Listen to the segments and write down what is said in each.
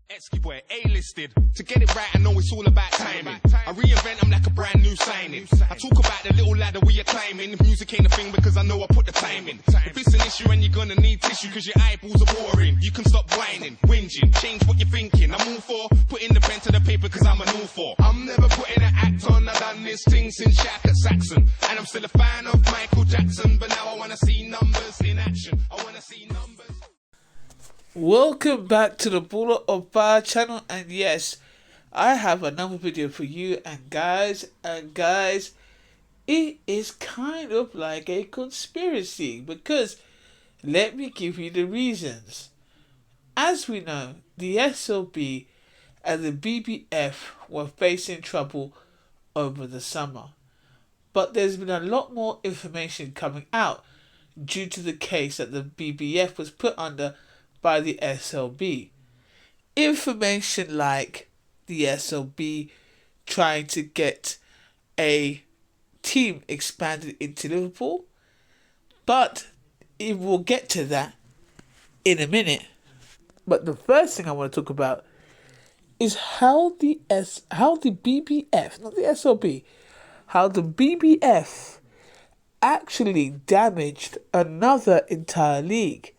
Esky boy, A-listed. To get it right, I know it's all about timing. I reinvent them like a brand new signing. I talk about the little ladder we are climbing. If music ain't a thing because I know I put the time in. If it's an issue and you're gonna need tissue cause your eyeballs are boring, you can stop whining, whinging, change what you're thinking. I'm all for putting the pen to the paper cause I'm an all for. I'm never putting an act on, I've done this thing since Shaq at Saxon. And I'm still a fan of Michael Jackson, but now I wanna see numbers in action. I wanna see numbers. Welcome back to the Baller of Fire channel, and yes, I have another video for you. And guys, it is kind of like a conspiracy, because let me give you the reasons. As we know, the SLB and the BBF were facing trouble over the summer, but there's been a lot more information coming out due to the case that the BBF was put under by the SLB. Information like the SLB trying to get a team expanded into Liverpool, but we'll get to that in a minute. But the first thing I want to talk about is how the BBF, not the SLB, how the BBF actually damaged another entire league.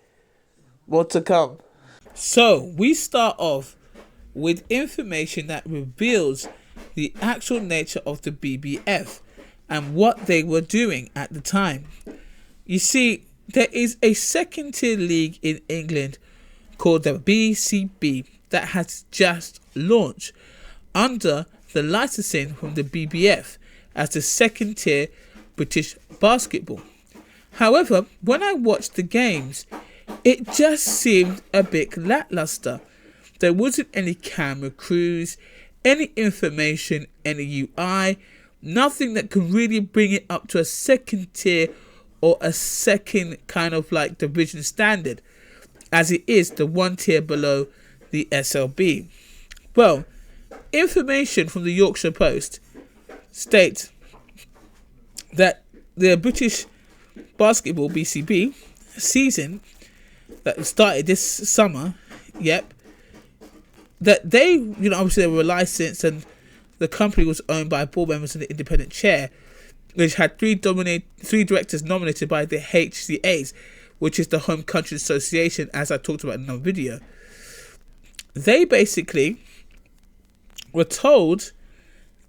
More to come. So we start off with information that reveals the actual nature of the BBF and what they were doing at the time. You see, there is a second tier league in England called the BCB that has just launched under the licensing from the BBF as the second tier British basketball. However, when I watched the games, it just seemed a bit lackluster. There wasn't any camera crews, any information, any UI, nothing that could really bring it up to a second tier or a second kind of like division standard, as it is the one tier below the SLB. Well, information from the Yorkshire Post states that the British basketball BCB season that started this summer, that they, obviously they were licensed, and the company was owned by board members and the independent chair, which had three directors nominated by the HCAs, which is the Home Country Association, as I talked about in another video. They basically were told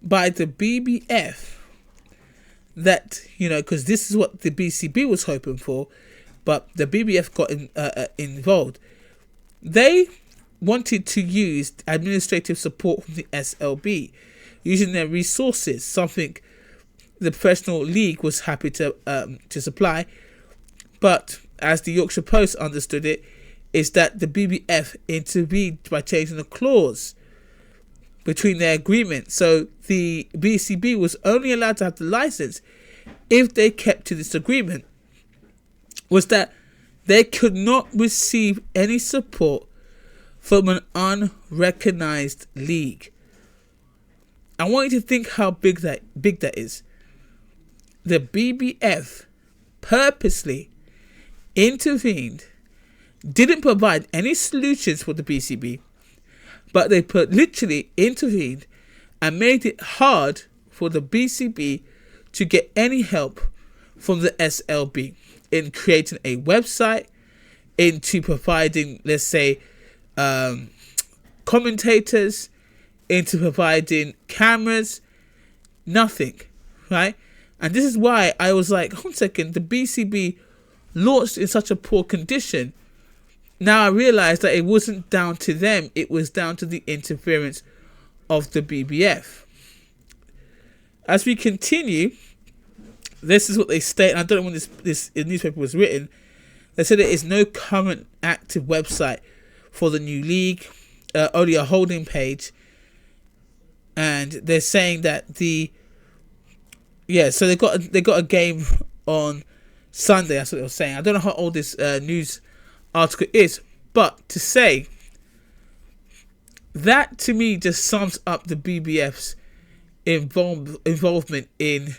by the BBF that, because this is what the BCB was hoping for, but the BBF got involved. They wanted to use administrative support from the SLB, using their resources, something the professional league was happy to supply. But as the Yorkshire Post understood it, is that the BBF intervened by changing a clause between their agreement. So the BCB was only allowed to have the license if they kept to this agreement, was that they could not receive any support from an unrecognized league. I want you to think how big that is. The BBF purposely intervened, didn't provide any solutions for the BCB, but they literally intervened and made it hard for the BCB to get any help from the SLB in creating a website, into providing, let's say, commentators, into providing cameras, nothing, right? And this is why I was like, hold on a second, the BCB launched in such a poor condition. Now I realized that it wasn't down to them, it was down to the interference of the BBF. As we continue, this is what they state, and I don't know when this newspaper was written. They said there is no current active website for the new league, only a holding page. And they're saying that so they got a game on Sunday. That's what they were saying. I don't know how old this news article is, but to say that, to me, just sums up the BBF's involvement in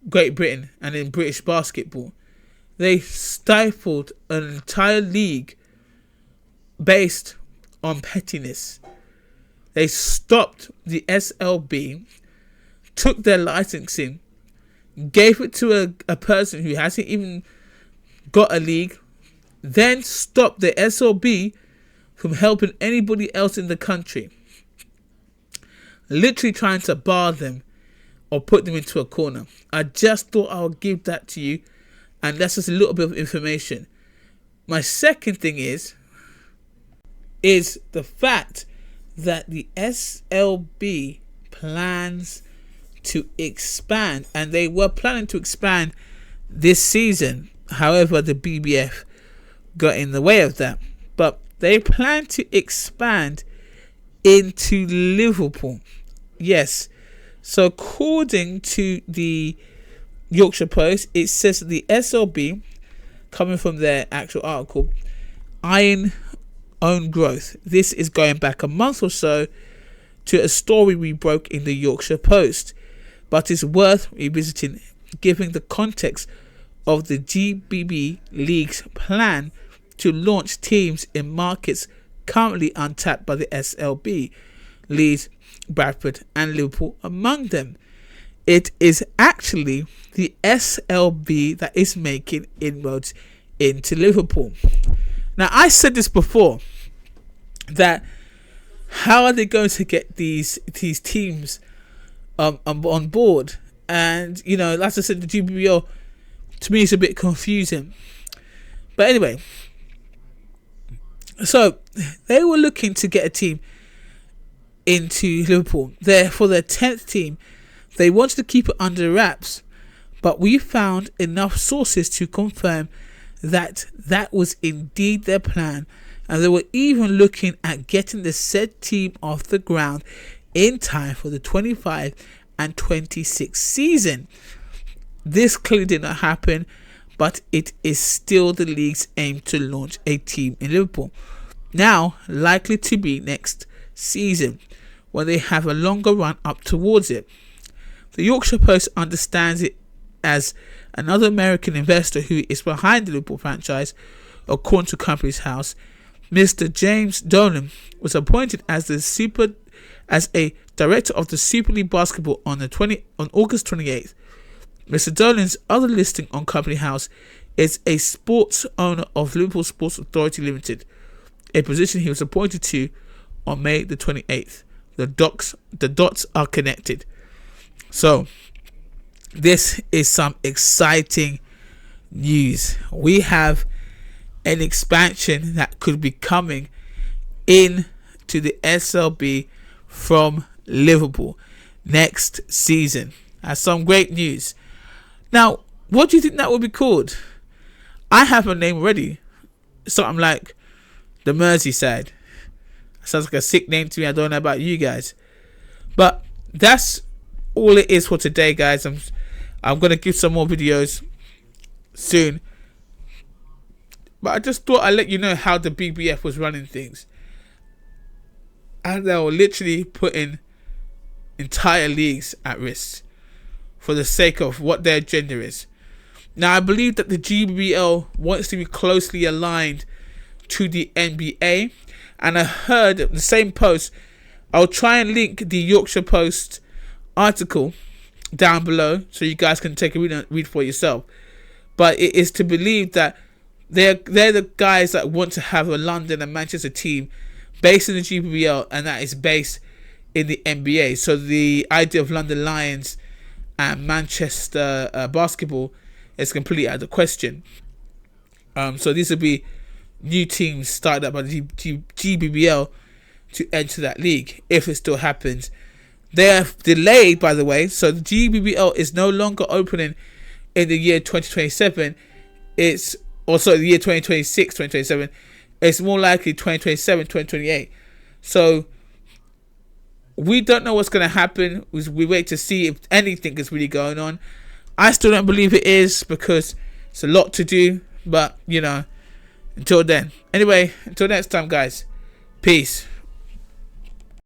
Great Britain and in British basketball. They stifled an entire league based on pettiness. They stopped the SLB, took their licensing, gave it to a person who hasn't even got a league, then stopped the SLB from helping anybody else in the country. Literally trying to bar them or put them into a corner. I just thought I would give that to you, and that's just a little bit of information. My second thing is the fact that the SLB plans to expand, and they were planning to expand this season. However, the BBF got in the way of that. But they plan to expand into Liverpool. Yes. So according to the Yorkshire Post, it says that the SLB, coming from their actual article, eyeing own growth. This is going back a month or so to a story we broke in the Yorkshire Post, but it's worth revisiting given the context of the GBB League's plan to launch teams in markets currently untapped by the SLB, Leeds, Bradford and Liverpool among them. It is actually the SLB that is making inroads into Liverpool. Now, I said this before, that how are they going to get these teams on board? And, you know, like I said, the GBBL, to me, is a bit confusing. But anyway, so they were looking to get a team into Liverpool. For their 10th team, they wanted to keep it under wraps, but we found enough sources to confirm that that was indeed their plan, and they were even looking at getting the said team off the ground in time for the 25 and 26 season. This clearly did not happen, but it is still the league's aim to launch a team in Liverpool. Now, likely to be next season, when they have a longer run up towards it. The Yorkshire Post understands it as another American investor who is behind the Liverpool franchise. According to Companies House, Mr. James Dolan was appointed as a director of the Super League Basketball on August 28th. Mr. Dolan's other listing on Company House is a sports owner of Liverpool Sports Authority Limited, a position he was appointed to on May the 28th. The dots are connected. So, this is some exciting news. We have an expansion that could be coming in to the SLB from Liverpool next season. That's some great news. Now, what do you think that will be called? I have a name already. Something like the Merseyside. Sounds like a sick name to me. I don't know about you guys. But that's all it is for today, guys. I'm going to give some more videos soon. But I just thought I'd let you know how the BBF was running things. And they were literally putting entire leagues at risk for the sake of what their agenda is. Now, I believe that the GBL wants to be closely aligned to the NBA. And I heard the same post. I'll try and link the Yorkshire Post article down below so you guys can take a read for yourself. But it is to believe that they're the guys that want to have a London and Manchester team based in the GBL, and that is based in the NBA. So the idea of London Lions and Manchester basketball is completely out of the question. So these will be new teams started up by the GBBL to enter that league, if it still happens. They are delayed, by the way, so the GBBL is no longer opening in the year 2027. It's also the year 2026, 2027. It's more likely 2027, 2028. So we don't know what's going to happen. We wait to see if anything is really going on. I still don't believe it is, because it's a lot to do. But, you know, until then. Anyway, until next time, guys. Peace.